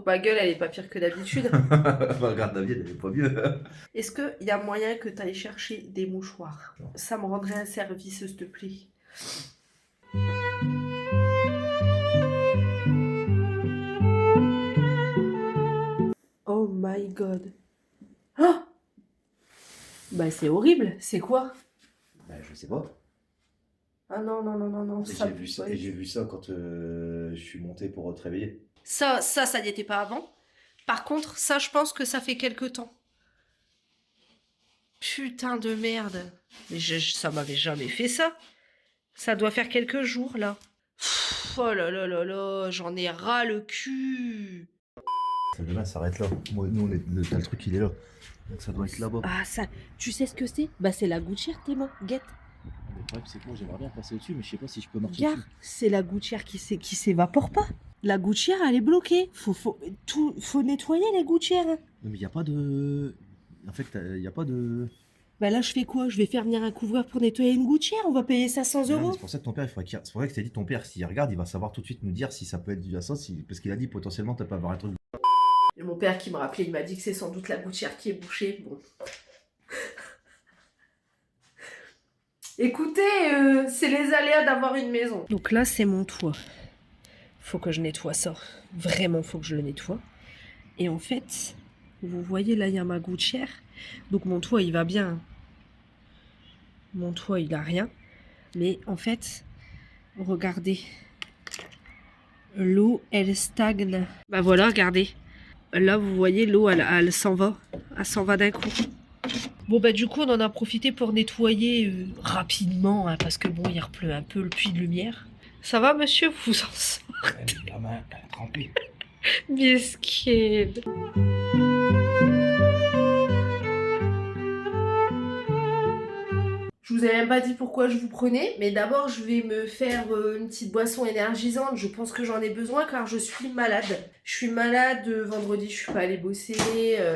ma gueule, elle est pas pire que d'habitude. Regarde la mienne, elle est pas mieux. Est-ce qu'il y a moyen que tu ailles chercher des mouchoirs? Ça me rendrait un service, s'il te plaît. Oh my god. Oh, bah c'est horrible, c'est quoi? Bah, je sais pas. Ah non, non, non, non, non. J'ai vu ça, et j'ai vu ça quand je suis monté pour te réveiller. Ça n'y était pas avant. Par contre, ça, je pense que ça fait quelque temps. Putain de merde. Mais ça m'avait jamais fait ça. Ça doit faire quelques jours, là. Pff, oh là là là là, j'en ai ras le cul. Ça demain s'arrête là. Moi, nous, le truc, il est là. Donc ça doit être là-bas. Ah, ça, tu sais ce que c'est? Bah, c'est la gouttière, tes mains. Guette. Le problème, c'est que moi, j'aimerais bien passer au-dessus, mais je sais pas si je peux marcher Regarde, dessus. c'est la gouttière qui s'évapore pas. La gouttière, elle est bloquée. Faut nettoyer les gouttières. Non, mais il n'y a pas de. En fait, il n'y a pas de. Bah là, je fais quoi? Je vais faire venir un couvreur pour nettoyer une gouttière. On va payer ça 100 Non, mais euros. c'est pour ça que ton père, il faudrait qu'il. C'est pour ça que je t'ai dit, ton père, s'il regarde, il va savoir tout de suite nous dire si ça peut être dû à ça, parce qu'il a dit potentiellement, tu peux avoir un truc. Et mon père qui me rappelait, il m'a dit que c'est sans doute la gouttière qui est bouchée. Bon. Écoutez, c'est les aléas d'avoir une maison. Donc là, c'est mon toit. Faut que je nettoie ça. Vraiment, faut que je le nettoie. Et en fait, vous voyez, là, il y a ma gouttière. Donc mon toit, il va bien. Mon toit, il a rien. Mais en fait, regardez. L'eau, elle stagne. Bah voilà, regardez. Là, vous voyez, l'eau, elle s'en va. Elle s'en va d'un coup. Bon, bah du coup, on en a profité pour nettoyer rapidement, hein, parce que bon, il repleut un peu le puits de lumière. Ça va, monsieur? Vous en sortez? La main trempée. Biscuit. Je vous ai même pas dit pourquoi je vous prenais, mais d'abord je vais me faire une petite boisson énergisante. Je pense que j'en ai besoin car je suis malade. Je suis malade, vendredi je suis pas allée bosser,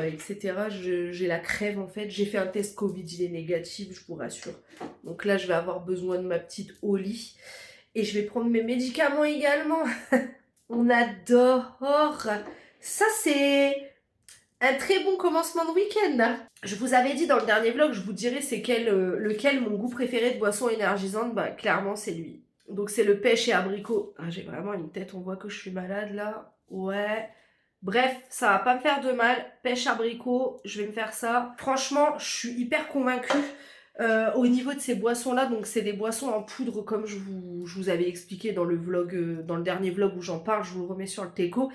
etc. J'ai la crève en fait. J'ai fait un test Covid, il est négatif, je vous rassure. Donc là je vais avoir besoin de ma petite Oli. Et je vais prendre mes médicaments également. On adore. Ça c'est un très bon commencement de week-end. Je vous avais dit dans le dernier vlog, je vous dirai c'est lequel mon goût préféré de boisson énergisante. Bah clairement c'est lui. Donc c'est le pêche et abricot. Ah, j'ai vraiment une tête, on voit que je suis malade là. Ouais. Bref, ça va pas me faire de mal. Pêche abricot, je vais me faire ça. Franchement, je suis hyper convaincue. Au niveau de ces boissons là, donc c'est des boissons en poudre comme je vous avais expliqué dans le vlog, dans le dernier vlog où j'en parle, je vous le remets sur le teco.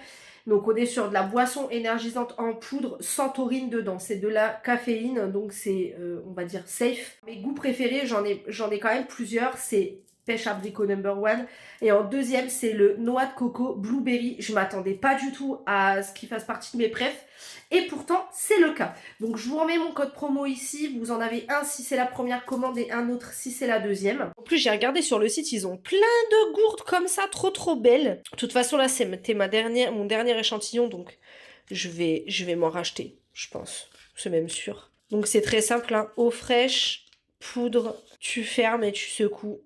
Donc on est sur de la boisson énergisante en poudre sans taurine dedans. C'est de la caféine, donc c'est on va dire safe. Mes goûts préférés, j'en ai quand même plusieurs. C'est pêche abricot number one. Et en deuxième, c'est le noix de coco blueberry. Je m'attendais pas du tout à ce qu'il fasse partie de mes préfs. Et pourtant, c'est le cas. Donc je vous remets mon code promo ici. Vous en avez un si c'est la première commande et un autre si c'est la deuxième. En plus, j'ai regardé sur le site, ils ont plein de gourdes comme ça, trop belles. De toute façon, là, c'était mon dernier échantillon, donc je vais m'en racheter, je pense. C'est même sûr. Donc c'est très simple, hein. Eau fraîche, poudre, tu fermes et tu secoues.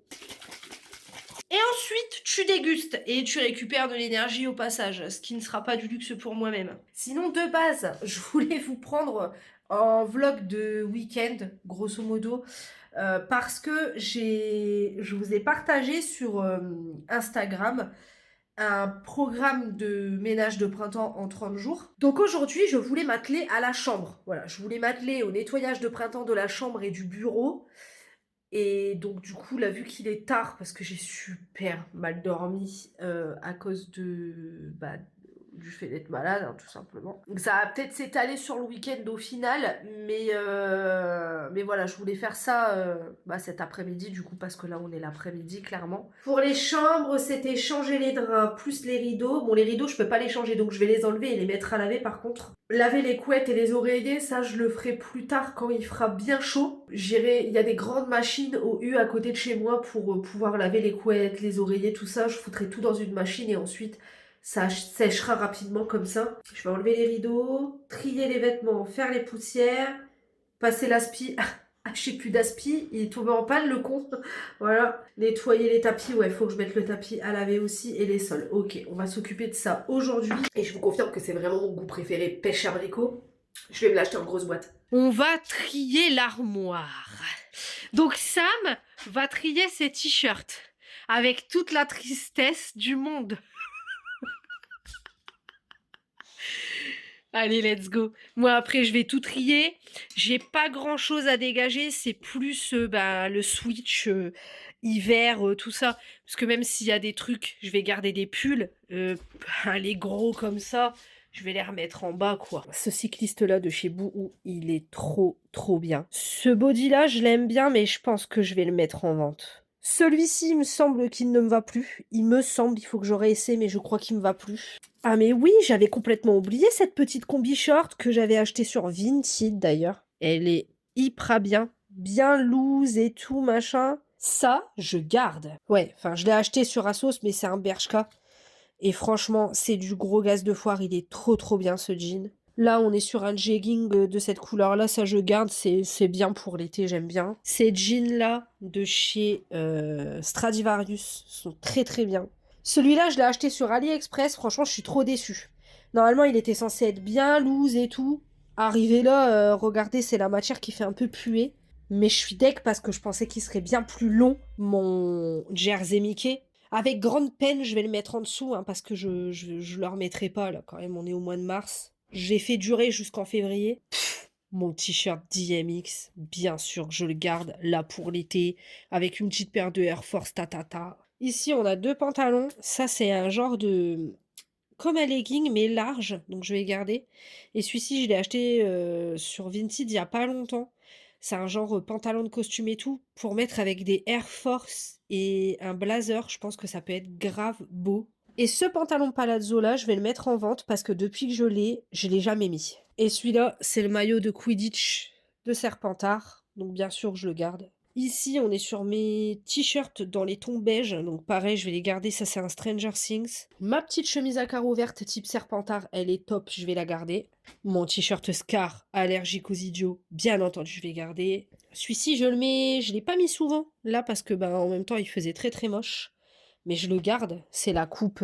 Et ensuite, tu dégustes et tu récupères de l'énergie au passage, ce qui ne sera pas du luxe pour moi-même. Sinon, de base, je voulais vous prendre en vlog de week-end, grosso modo, parce que je vous ai partagé sur Instagram un programme de ménage de printemps en 30 jours. Donc aujourd'hui, je voulais m'atteler à la chambre. Voilà, je voulais m'atteler au nettoyage de printemps de la chambre et du bureau. Et donc du coup, là, vu qu'il est tard, parce que j'ai super mal dormi à cause du fait d'être malade, hein, tout simplement. Donc ça va peut-être s'étaler sur le week-end au final, mais voilà, je voulais faire ça cet après-midi, du coup, parce que là, on est l'après-midi, clairement. Pour les chambres, c'était changer les draps plus les rideaux. Bon, les rideaux, je peux pas les changer, donc je vais les enlever et les mettre à laver, par contre. Laver les couettes et les oreillers, ça, je le ferai plus tard quand il fera bien chaud. Il y a des grandes machines au U à côté de chez moi pour pouvoir laver les couettes, les oreillers, tout ça. Je foutrai tout dans une machine et ensuite ça sèchera rapidement comme ça. Je vais enlever les rideaux, trier les vêtements, faire les poussières, passer l'aspi. acheté plus d'aspi, il est tombé en panne le con. Voilà, nettoyer les tapis, ouais, faut que je mette le tapis à laver aussi et les sols. Ok, on va s'occuper de ça aujourd'hui. Et je vous confirme que c'est vraiment mon goût préféré, pêche abricot. Je vais me l'acheter en grosse boîte. On va trier l'armoire. Donc Sam va trier ses t-shirts avec toute la tristesse du monde. Allez, let's go. Moi, après, je vais tout trier. J'ai pas grand-chose à dégager. C'est plus le switch hiver, tout ça. Parce que même s'il y a des trucs, je vais garder des pulls. Les gros comme ça, je vais les remettre en bas, quoi. Ce cycliste-là de chez Bouhou, il est trop, trop bien. Ce body-là, je l'aime bien, mais je pense que je vais le mettre en vente. Celui-ci, il me semble qu'il ne me va plus. Il me semble, il faut que je réessaie, mais je crois qu'il me va plus. Ah mais oui, j'avais complètement oublié cette petite combi short que j'avais achetée sur Vinted d'ailleurs. Elle est hyper bien loose et tout machin. Ça, je garde. Ouais, enfin je l'ai acheté sur Asos mais c'est un Bershka. Et franchement, c'est du gros gaz de foire, il est trop trop bien ce jean. Là, on est sur un jegging de cette couleur-là, ça je garde, c'est bien pour l'été, j'aime bien. Ces jeans-là de chez Stradivarius sont très très bien. Celui-là, je l'ai acheté sur AliExpress, franchement, je suis trop déçue. Normalement, il était censé être bien loose et tout. Arrivé là, regardez, c'est la matière qui fait un peu puer. Mais je suis deg parce que je pensais qu'il serait bien plus long, mon Jersey Mickey. Avec grande peine, je vais le mettre en dessous, hein, parce que je le remettrai pas, là, quand même, on est au mois de mars. J'ai fait durer jusqu'en février. Mon t-shirt DMX, bien sûr que je le garde là pour l'été, avec une petite paire de Air Force tatata. Ici, on a 2 pantalons. Ça, c'est un genre de... comme un legging, mais large, donc je vais garder. Et celui-ci, je l'ai acheté sur Vinted il y a pas longtemps. C'est un genre pantalon de costume et tout, pour mettre avec des Air Force et un blazer. Je pense que ça peut être grave beau. Et ce pantalon palazzo là, je vais le mettre en vente parce que depuis que je l'ai jamais mis. Et celui-là, c'est le maillot de Quidditch de Serpentard. Donc bien sûr, je le garde. Ici, on est sur mes t-shirts dans les tons beige. Donc pareil, je vais les garder. Ça, c'est un Stranger Things. Ma petite chemise à carreaux verte type Serpentard, elle est top. Je vais la garder. Mon t-shirt Scar, allergique aux idiots, bien entendu, je vais garder. Celui-ci, je le mets... Je l'ai pas mis souvent, là, parce que, en même temps, il faisait très très moche. Mais je le garde. C'est la coupe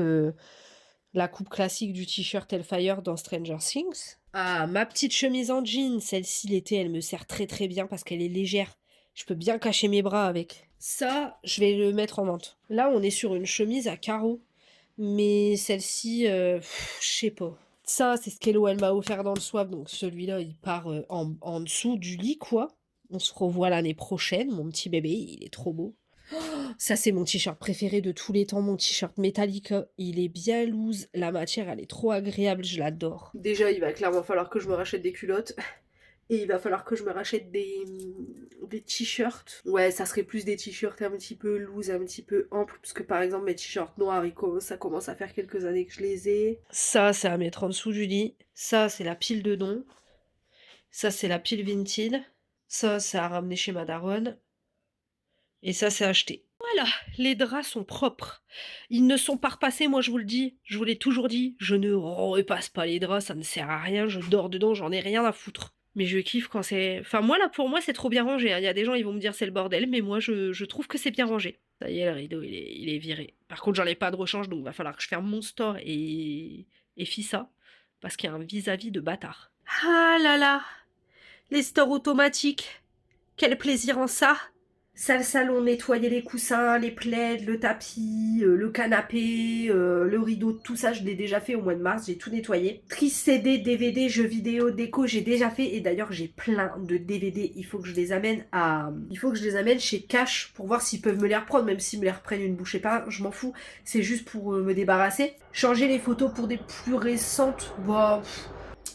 classique du t-shirt Hellfire dans Stranger Things. Ah, ma petite chemise en jean, celle-ci l'été, elle me sert très très bien parce qu'elle est légère. Je peux bien cacher mes bras avec. Ça, je vais le mettre en vente. Là, on est sur une chemise à carreaux. Mais celle-ci, je sais pas. Ça, c'est ce qu'Hello, elle m'a offert dans le swap. Donc celui-là, il part en dessous du lit, quoi. On se revoit l'année prochaine. Mon petit bébé, il est trop beau. Ça, c'est mon t-shirt préféré de tous les temps, mon t-shirt Metallica. Il est bien loose, la matière, elle est trop agréable, je l'adore. Déjà, il va clairement falloir que je me rachète des culottes. Et il va falloir que je me rachète des t-shirts. Ouais, ça serait plus des t-shirts un petit peu loose, un petit peu amples. Parce que par exemple, mes t-shirts noirs, ça commence à faire quelques années que je les ai. Ça, c'est à mettre en dessous du lit. Ça, c'est la pile de dons. Ça, c'est la pile Vinted. Ça, c'est à ramener chez ma daronne. Et ça, c'est acheté. Voilà, les draps sont propres. Ils ne sont pas repassés, moi je vous le dis. Je vous l'ai toujours dit. Je ne repasse pas les draps, ça ne sert à rien. Je dors dedans, j'en ai rien à foutre. Mais je kiffe quand c'est... Enfin, moi, là, pour moi, c'est trop bien rangé, hein. Il y a des gens, ils vont me dire c'est le bordel, mais moi, je trouve que c'est bien rangé. Ça y est, le rideau, il est viré. Par contre, j'en ai pas de rechange, donc il va falloir que je ferme mon store et fie ça. Parce qu'il y a un vis-à-vis de bâtard. Ah là là, les stores automatiques. Quel plaisir en ça. Salle salon, nettoyer les coussins, les plaids, le tapis, le canapé, le rideau, tout ça je l'ai déjà fait au mois de mars, j'ai tout nettoyé. Tri CD, DVD, jeux vidéo, déco, j'ai déjà fait et d'ailleurs j'ai plein de DVD, il faut que je les amène chez Cash pour voir s'ils peuvent me les reprendre, même s'ils me les reprennent une bouchée par un, je m'en fous, c'est juste pour me débarrasser. Changer les photos pour des plus récentes,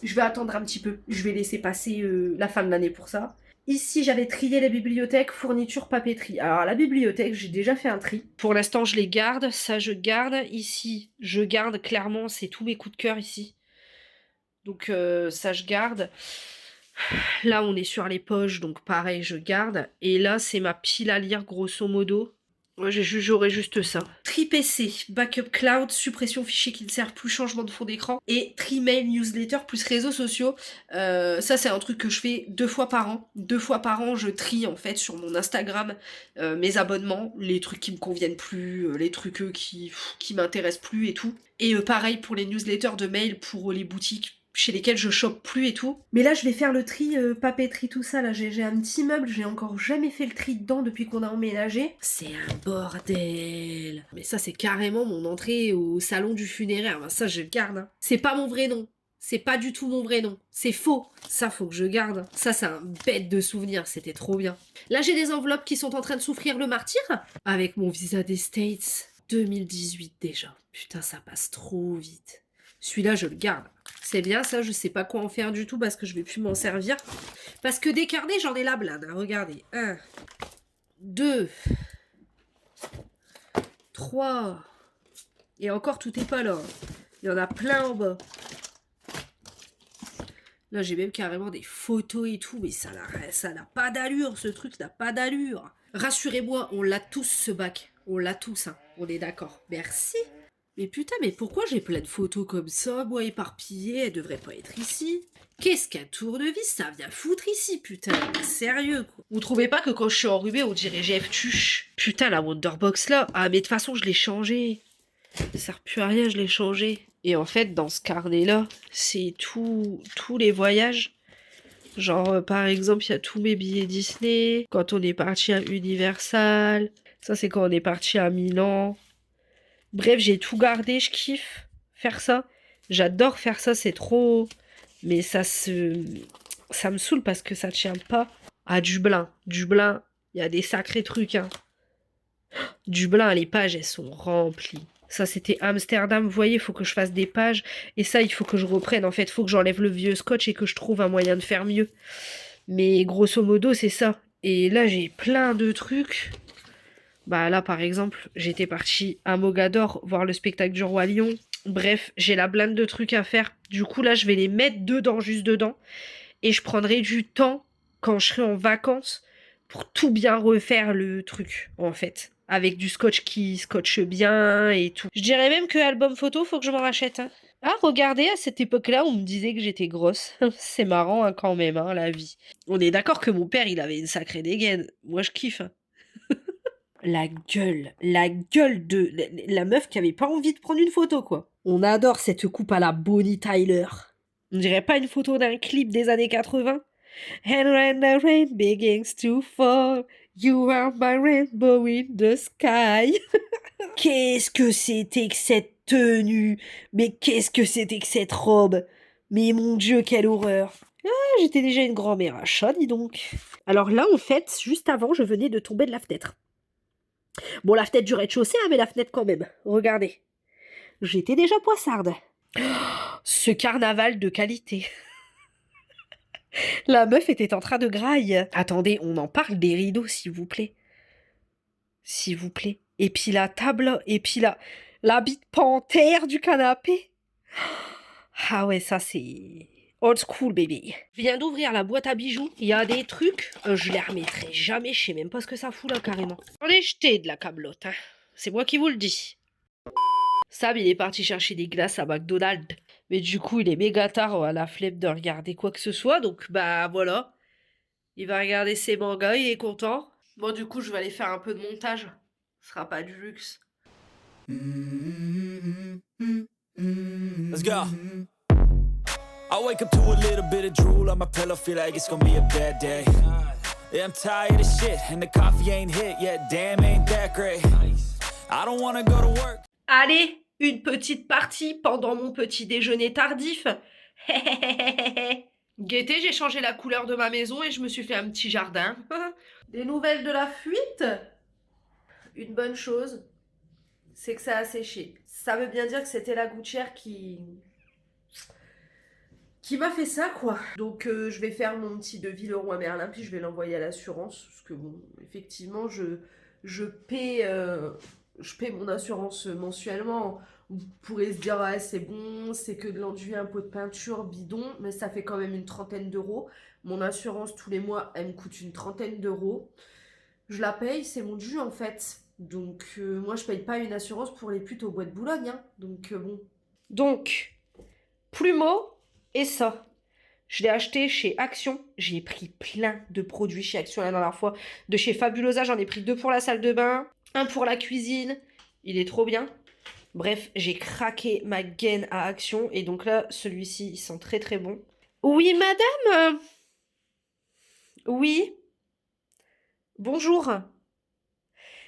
je vais attendre un petit peu, je vais laisser passer la fin de l'année pour ça. Ici, j'avais trié la bibliothèque, fourniture, papeterie. Alors, la bibliothèque, j'ai déjà fait un tri. Pour l'instant, je les garde. Ça, je garde. Ici, je garde clairement. C'est tous mes coups de cœur ici. Donc, ça, je garde. Là, on est sur les poches. Donc, pareil, je garde. Et là, c'est ma pile à lire, grosso modo. Ouais, j'aurais juste ça. Tri PC, backup cloud, suppression fichier qui ne servent plus, changement de fond d'écran et tri mail, newsletter plus réseaux sociaux. Ça c'est un truc que je fais 2 fois par an. 2 fois par an, je trie en fait sur mon Instagram mes abonnements, les trucs qui me conviennent plus, les trucs qui m'intéressent plus et tout. Et pareil pour les newsletters de mail pour les boutiques chez lesquels je chope plus et tout. Mais là, je vais faire le tri, papeterie, tout ça. Là, j'ai un petit meuble, j'ai encore jamais fait le tri dedans depuis qu'on a emménagé. C'est un bordel. Mais ça, c'est carrément mon entrée au salon du funéraire. Ben, ça, je le garde. Hein. C'est pas mon vrai nom. C'est pas du tout mon vrai nom. C'est faux. Ça, faut que je garde. Ça, c'est un bête de souvenir. C'était trop bien. Là, j'ai des enveloppes qui sont en train de souffrir le martyr. Avec mon visa des States. 2018 déjà. Putain, ça passe trop vite. Celui-là, je le garde. C'est bien ça, je sais pas quoi en faire du tout parce que je vais plus m'en servir. Parce que des carnets, j'en ai la blinde. Hein. Regardez. 1, 2, 3. Et encore, tout est pas là. Il y en a plein en bas. Là, j'ai même carrément des photos et tout, mais ça n'a pas d'allure, ce truc n'a pas d'allure. Rassurez-moi, on l'a tous, ce bac. On l'a tous, hein. On est d'accord. Merci. Mais putain, mais pourquoi j'ai plein de photos comme ça, moi, éparpillées? Elles devraient pas être ici. Qu'est-ce qu'un tournevis, ça vient foutre ici, putain. Sérieux, quoi. Vous trouvez pas que quand je suis enrhumée, on dirait Jeff Tuche? Putain, la Wonderbox, là. Ah, mais de toute façon, je l'ai changée. Ça sert plus à rien, je l'ai changé. Et en fait, dans ce carnet-là, c'est tous les voyages. Genre, par exemple, il y a tous mes billets Disney. Quand on est parti à Universal. Ça, c'est quand on est parti à Milan. Bref, j'ai tout gardé, je kiffe faire ça. J'adore faire ça, c'est trop... Mais ça me saoule parce que ça tient pas à Dublin. Dublin, il y a des sacrés trucs, hein. Dublin, les pages, elles sont remplies. Ça, c'était Amsterdam. Vous voyez, il faut que je fasse des pages. Et ça, il faut que je reprenne. En fait, il faut que j'enlève le vieux scotch et que je trouve un moyen de faire mieux. Mais grosso modo, c'est ça. Et là, j'ai plein de trucs. Bah là, par exemple, j'étais partie à Mogador voir le spectacle du Roi Lion. Bref, j'ai la blinde de trucs à faire. Du coup, là, je vais les mettre dedans, juste dedans. Et je prendrai du temps, quand je serai en vacances, pour tout bien refaire le truc, en fait. Avec du scotch qui scotche bien et tout. Je dirais même que album photo, faut que je m'en rachète. Hein. Ah, regardez, à cette époque-là, on me disait que j'étais grosse. C'est marrant, hein, quand même, hein, la vie. On est d'accord que mon père, il avait une sacrée dégaine. Moi, je kiffe. Hein. La gueule de la meuf qui avait pas envie de prendre une photo, quoi. On adore cette coupe à la Bonnie Tyler. On dirait pas une photo d'un clip des années 80? And when the rain begins to fall, you are my rainbow in the sky. Qu'est-ce que c'était que cette tenue? Mais qu'est-ce que c'était que cette robe? Mais mon Dieu, quelle horreur! Ah, j'étais déjà une grand-mère à chat, dis donc. Alors là, en fait, juste avant, je venais de tomber de la fenêtre. Bon, la fenêtre du rez-de-chaussée, hein, mais la fenêtre quand même. Regardez. J'étais déjà poissarde. Ce carnaval de qualité. La meuf était en train de graille. Attendez, on en parle des rideaux, s'il vous plaît. S'il vous plaît. Et puis la table, et puis la bite panthère du canapé. Ah ouais, ça c'est... Old school, baby. Je viens d'ouvrir la boîte à bijoux. Il y a des trucs, je les remettrai jamais. Je sais même pas ce que ça fout là, carrément. J'en ai jeté de la camelote, hein. C'est moi qui vous le dis. Sam, il est parti chercher des glaces à McDonald's. Mais du coup, il est méga tard, à la flemme de regarder quoi que ce soit. Donc, bah voilà. Il va regarder ses mangas, il est content. Moi, du coup, je vais aller faire un peu de montage. Ce sera pas du luxe. Let's go. I wake up to a little bit of drool on my pillow, feel like it's gonna be a bad day. Yeah, I'm tired of shit, and the coffee ain't hit yet, damn, ain't that great. I don't wanna go to work. Allez, une petite partie pendant mon petit déjeuner tardif. Gaieté, j'ai changé la couleur de ma maison et je me suis fait un petit jardin. Des nouvelles de la fuite? Une bonne chose, c'est que ça a séché. Ça veut bien dire que c'était la gouttière qui m'a fait ça, quoi. Donc je vais faire mon petit devis Leroy Merlin, puis je vais l'envoyer à l'assurance. Parce que bon, effectivement, je paie mon assurance mensuellement. Vous pourrez se dire, ouais, c'est bon, c'est que de l'enduit, un pot de peinture, bidon, mais ça fait quand même une trentaine d'euros. Mon assurance, tous les mois, elle me coûte une trentaine d'euros. Je la paye, c'est mon dû, en fait. Donc moi je paye pas une assurance pour les putes au bois de Boulogne, hein. Donc bon. Donc, plumeau et ça. Je l'ai acheté chez Action. J'ai pris plein de produits chez Action la dernière fois. De chez Fabulosa, j'en ai pris 2 pour la salle de bain, un pour la cuisine. Il est trop bien. Bref, j'ai craqué ma gaine à Action. Et donc là, celui-ci, il sent très très bon. Oui, madame. Oui. Bonjour.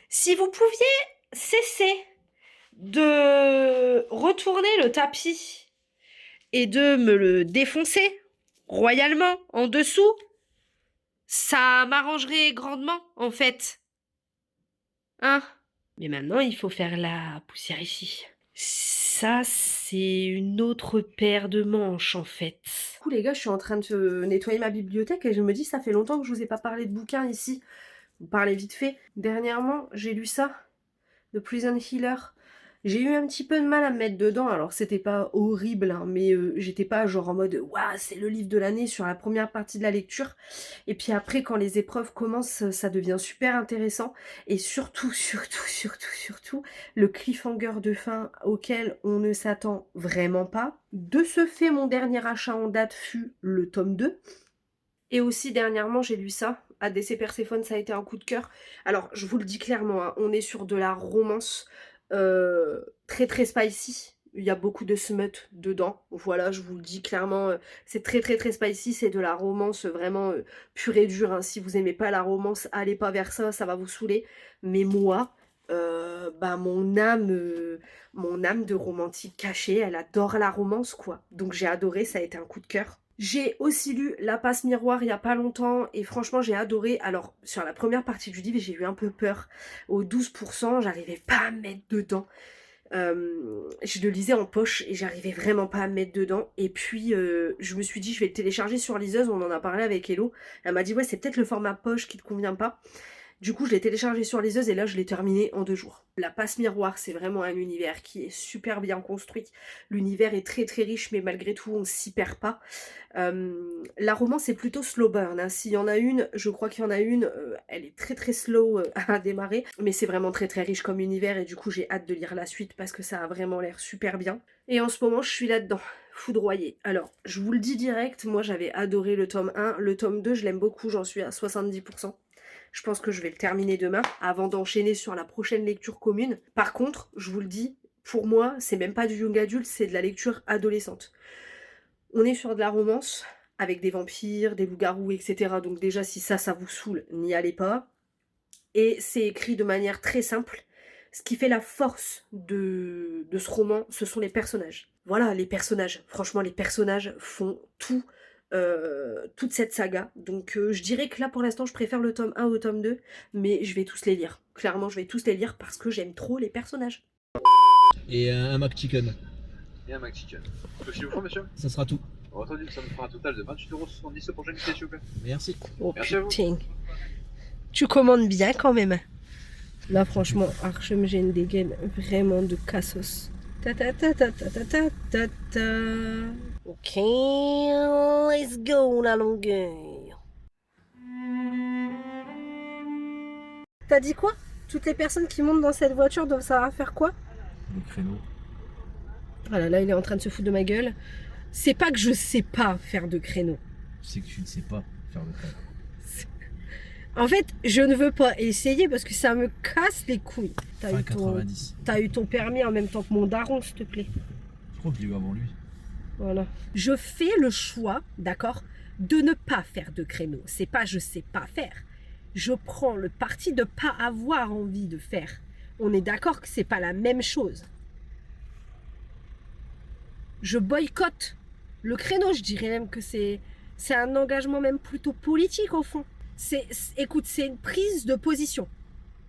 Si vous pouviez cesser de retourner le tapis et de me le défoncer royalement en dessous, ça m'arrangerait grandement en fait. Hein? Mais maintenant, il faut faire la poussière ici. Ça, c'est une autre paire de manches en fait. Du coup, les gars, je suis en train de nettoyer ma bibliothèque et je me dis, ça fait longtemps que je vous ai pas parlé de bouquins ici. Vous parlez vite fait. Dernièrement, j'ai lu ça, The Prison Healer. J'ai eu un petit peu de mal à me mettre dedans, alors c'était pas horrible, hein, mais j'étais pas genre en mode « Waouh, c'est le livre de l'année » sur la première partie de la lecture. Et puis après, quand les épreuves commencent, ça devient super intéressant. Et surtout, le cliffhanger de fin auquel on ne s'attend vraiment pas. De ce fait, mon dernier achat en date fut le tome 2. Et aussi, dernièrement, j'ai lu ça. ADC Perséphone, ça a été un coup de cœur. Alors, je vous le dis clairement, hein, on est sur de la romance très très spicy. Il y a beaucoup de smut dedans. Voilà, je vous le dis clairement, c'est très très très spicy. C'est de la romance vraiment pure et dure. Hein. Si vous aimez pas la romance, allez pas vers ça, ça va vous saouler. Mais moi, bah mon âme de romantique cachée, elle adore la romance quoi. Donc j'ai adoré, ça a été un coup de cœur. J'ai aussi lu La Passe Miroir il y a pas longtemps et franchement j'ai adoré. Alors sur la première partie du livre j'ai eu un peu peur. Au 12% j'arrivais pas à me mettre dedans. Je le lisais en poche et j'arrivais vraiment pas à me mettre dedans. Et puis je me suis dit je vais le télécharger sur liseuse, on en a parlé avec Hello. Elle m'a dit ouais c'est peut-être le format poche qui te convient pas. Du coup, je l'ai téléchargé sur liseuse et là, je l'ai terminé en 2 jours. La Passe Miroir, c'est vraiment un univers qui est super bien construit. L'univers est très très riche, mais malgré tout, on s'y perd pas. La romance est plutôt slow burn. Hein. S'il y en a une, je crois qu'il y en a une, elle est très très slow à démarrer. Mais c'est vraiment très très riche comme univers et du coup, j'ai hâte de lire la suite parce que ça a vraiment l'air super bien. Et en ce moment, je suis là-dedans. Foudroyée. Alors, je vous le dis direct, moi j'avais adoré le tome 1. Le tome 2, je l'aime beaucoup, j'en suis à 70%. Je pense que je vais le terminer demain avant d'enchaîner sur la prochaine lecture commune. Par contre, je vous le dis, pour moi, c'est même pas du young adulte, c'est de la lecture adolescente. On est sur de la romance avec des vampires, des loups-garous, etc. Donc déjà, si ça vous saoule, n'y allez pas. Et c'est écrit de manière très simple. Ce qui fait la force de ce roman, ce sont les personnages. Voilà, les personnages. Franchement, les personnages font tout. Toute cette saga. Donc je dirais que là pour l'instant je préfère le tome 1 au tome 2, mais je vais tous les lire. Clairement je vais tous les lire parce que j'aime trop les personnages. Et un McChicken. Et un McChicken. Que s'il vous faut, monsieur? Ça sera tout. Entendu, ça me fera un total de 28,70 € pour chaque s'il vous plaît. Merci. Oh Merci à vous. putain. Tu commandes bien quand même. Là franchement, Archem j'ai une dégaine vraiment de cassos. Ta ta ta ta ta ta ta ta ta. Ok, let's go la longueur. T'as dit quoi? Toutes les personnes qui montent dans cette voiture doivent savoir faire quoi? Le créneau. Voilà, là il est en train de se foutre de ma gueule. C'est pas que je sais pas faire de créneau. C'est que tu ne sais pas faire le créneau. En fait, je ne veux pas essayer parce que ça me casse les couilles. Fin 90. T'as eu ton permis en même temps que mon daron, s'il te plaît. Je crois que je l'ai eu avant lui. Voilà. Je fais le choix, d'accord, de ne pas faire de créneau. C'est pas je sais pas faire. Je prends le parti de pas avoir envie de faire. On est d'accord que c'est pas la même chose. Je boycotte le créneau. Je dirais même que c'est un engagement même plutôt politique au fond. Écoute, c'est une prise de position.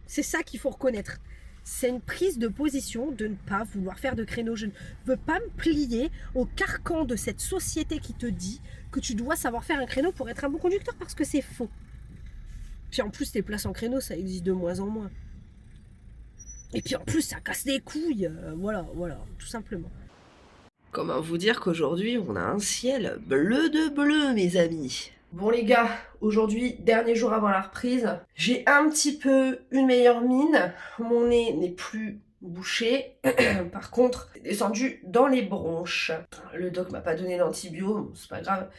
C'est ça qu'il faut reconnaître. C'est une prise de position de ne pas vouloir faire de créneau. Je ne veux pas me plier au carcan de cette société qui te dit que tu dois savoir faire un créneau pour être un bon conducteur parce que c'est faux. Puis en plus, les places en créneau, ça existe de moins en moins. Et puis en plus, ça casse les couilles. Voilà, tout simplement. Comment vous dire qu'aujourd'hui, on a un ciel bleu de bleu, mes amis. Bon les gars, aujourd'hui, dernier jour avant la reprise, j'ai un petit peu une meilleure mine, mon nez n'est plus bouché, par contre, c'est descendu dans les bronches. Le doc m'a pas donné d'antibio, bon, c'est pas grave.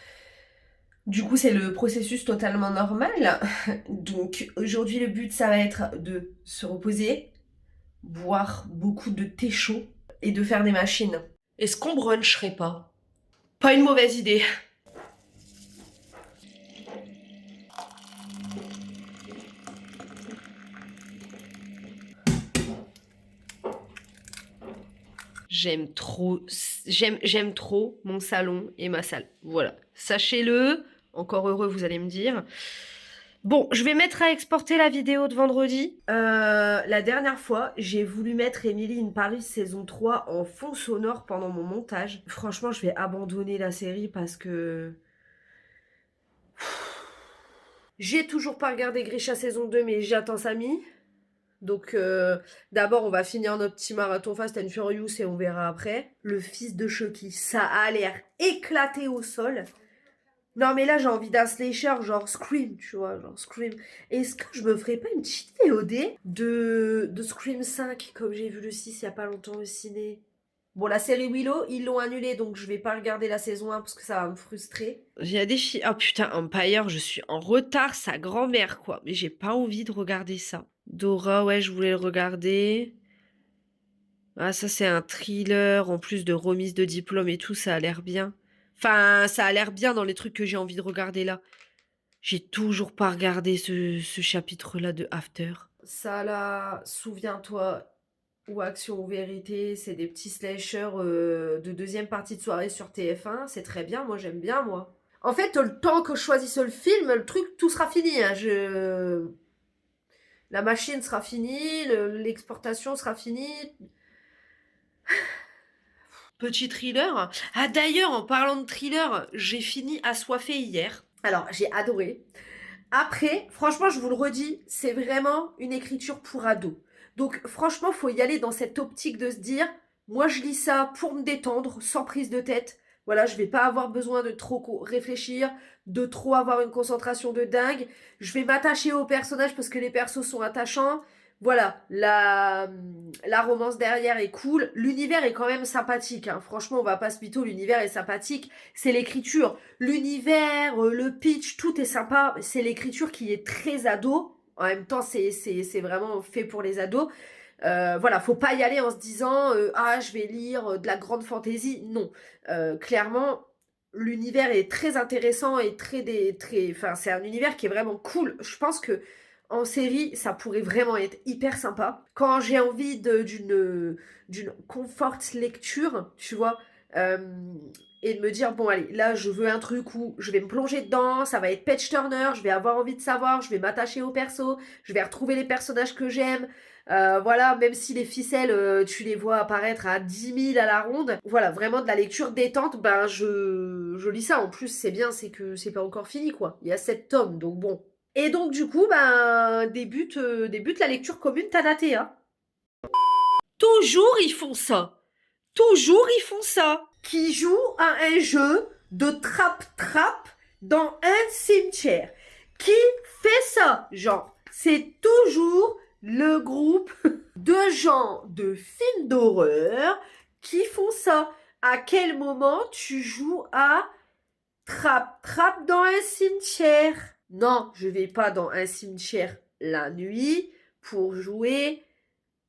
Du coup, c'est le processus totalement normal. Donc aujourd'hui, le but, ça va être de se reposer, boire beaucoup de thé chaud et de faire des machines. Est-ce qu'on bruncherait pas? Pas une mauvaise idée. J'aime trop mon salon et ma salle. Voilà, sachez-le. Encore heureux, vous allez me dire. Bon, je vais mettre à exporter la vidéo de vendredi. La dernière fois, j'ai voulu mettre Emily in Paris saison 3 en fond sonore pendant mon montage. Franchement, je vais abandonner la série parce que... J'ai toujours pas regardé Grisha saison 2, mais j'attends Samy. Donc d'abord on va finir notre petit marathon Fast and Furious et on verra après. Le fils de Chucky, ça a l'air éclaté au sol. Non mais là j'ai envie d'un slasher genre Scream, tu vois, genre Scream. Est-ce que je me ferais pas une petite VOD de Scream 5 comme j'ai vu le 6 il y a pas longtemps au ciné? Bon, la série Willow, ils l'ont annulée, donc je vais pas regarder la saison 1 parce que ça va me frustrer. Il y a des filles... Oh putain, Empire, je suis en retard, sa grand-mère, quoi. Mais j'ai pas envie de regarder ça. Dora, ouais, je voulais le regarder. Ah, ça, c'est un thriller, en plus de remise de diplôme et tout, ça a l'air bien. Enfin, ça a l'air bien dans les trucs que j'ai envie de regarder là. J'ai toujours pas regardé ce chapitre-là de After. Ça, là, souviens-toi... ou Action ou Vérité, c'est des petits slashers de deuxième partie de soirée sur TF1, c'est très bien, moi j'aime bien moi. En fait, le temps que je choisisse le film, le truc, tout sera fini. Hein. La machine sera finie, l'exportation sera finie. Petit thriller. Ah d'ailleurs, en parlant de thriller, j'ai fini Assoiffé hier. Alors, j'ai adoré. Après, franchement, je vous le redis, c'est vraiment une écriture pour ados. Donc franchement, faut y aller dans cette optique de se dire, moi je lis ça pour me détendre, sans prise de tête. Voilà, je vais pas avoir besoin de trop réfléchir, de trop avoir une concentration de dingue. Je vais m'attacher aux personnages parce que les persos sont attachants. Voilà, la romance derrière est cool. L'univers est quand même sympathique. Hein. Franchement, on va pas se mytho, l'univers est sympathique. C'est l'écriture. L'univers, le pitch, tout est sympa. C'est l'écriture qui est très ado. En même temps, c'est vraiment fait pour les ados. Voilà, faut pas y aller en se disant ah, je vais lire de la grande fantaisie. Non, clairement, l'univers est très intéressant et enfin, c'est un univers qui est vraiment cool. Je pense que en série, ça pourrait vraiment être hyper sympa. Quand j'ai envie d'une comfort lecture, tu vois. Et de me dire, bon allez, là je veux un truc où je vais me plonger dedans, ça va être page turner, je vais avoir envie de savoir, je vais m'attacher au perso, je vais retrouver les personnages que j'aime, voilà, même si les ficelles, tu les vois apparaître à 10 000 à la ronde, voilà, vraiment de la lecture détente, ben je lis ça, en plus c'est bien, c'est que c'est pas encore fini quoi, il y a 7 tomes, donc bon. Et donc du coup, ben débute la lecture commune Tanatea. Toujours ils font ça. Toujours ils font ça. Qui joue à un jeu de trappe-trappe dans un cimetière. Qui fait ça? Genre, c'est toujours le groupe de gens de films d'horreur qui font ça. À quel moment tu joues à trappe-trappe dans un cimetière? Non, je vais pas dans un cimetière la nuit pour jouer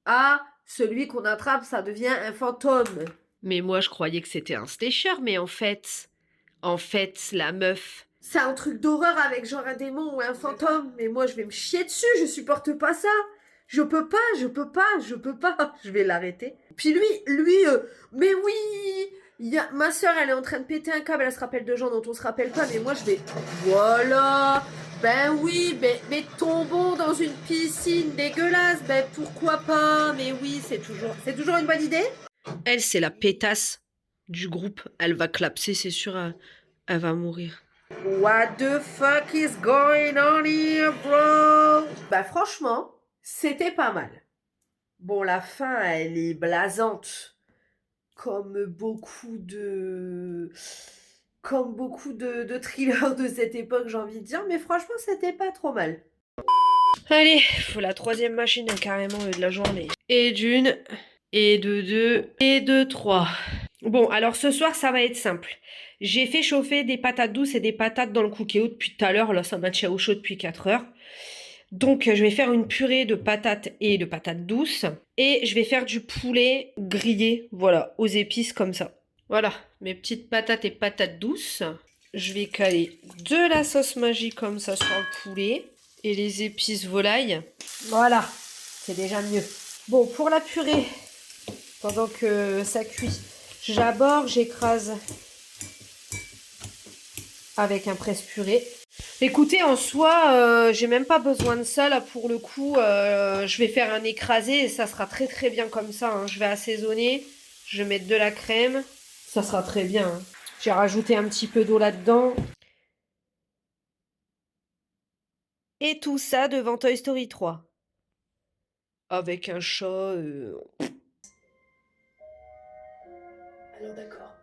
à celui qu'on attrape, ça devient un fantôme. Mais moi, je croyais que c'était un slasher, mais en fait, la meuf... C'est un truc d'horreur avec genre un démon ou un fantôme, mais moi, je vais me chier dessus, je supporte pas ça. Je peux pas. Je vais l'arrêter. Puis lui, mais oui, ma soeur, elle est en train de péter un câble, elle se rappelle de gens dont on se rappelle pas, mais moi, je vais... Voilà. Ben oui, mais tombons dans une piscine dégueulasse, ben pourquoi pas, mais oui, c'est toujours une bonne idée. Elle, c'est la pétasse du groupe, elle va clapser, c'est sûr, elle va mourir. What the fuck is going on here, bro? Bah franchement, c'était pas mal. Bon, la fin, elle est blasante, comme beaucoup de comme beaucoup de thrillers de cette époque, j'ai envie de dire, mais franchement, c'était pas trop mal. Allez, faut la troisième machine carrément de la journée. Et d'une, et de deux, et de trois. Bon, alors ce soir, ça va être simple. J'ai fait chauffer des patates douces et des patates dans le cookéo depuis tout à l'heure. Là, ça m'a tient au chaud depuis 4 heures. Donc, je vais faire une purée de patates et de patates douces. Et je vais faire du poulet grillé, voilà, aux épices comme ça. Voilà, mes petites patates et patates douces. Je vais caler de la sauce Maggi comme ça sur le poulet. Et les épices volaille. Voilà, c'est déjà mieux. Bon, pour la purée, pendant que ça cuit, j'aborde, j'écrase avec un presse-purée. Écoutez, en soi, j'ai même pas besoin de ça, là, pour le coup. Je vais faire un écrasé et ça sera très très bien comme ça, hein. Je vais assaisonner, je vais mettre de la crème. Ça sera très bien, hein. J'ai rajouté un petit peu d'eau là-dedans. Et tout ça devant Toy Story 3. Avec un chat... Alors d'accord.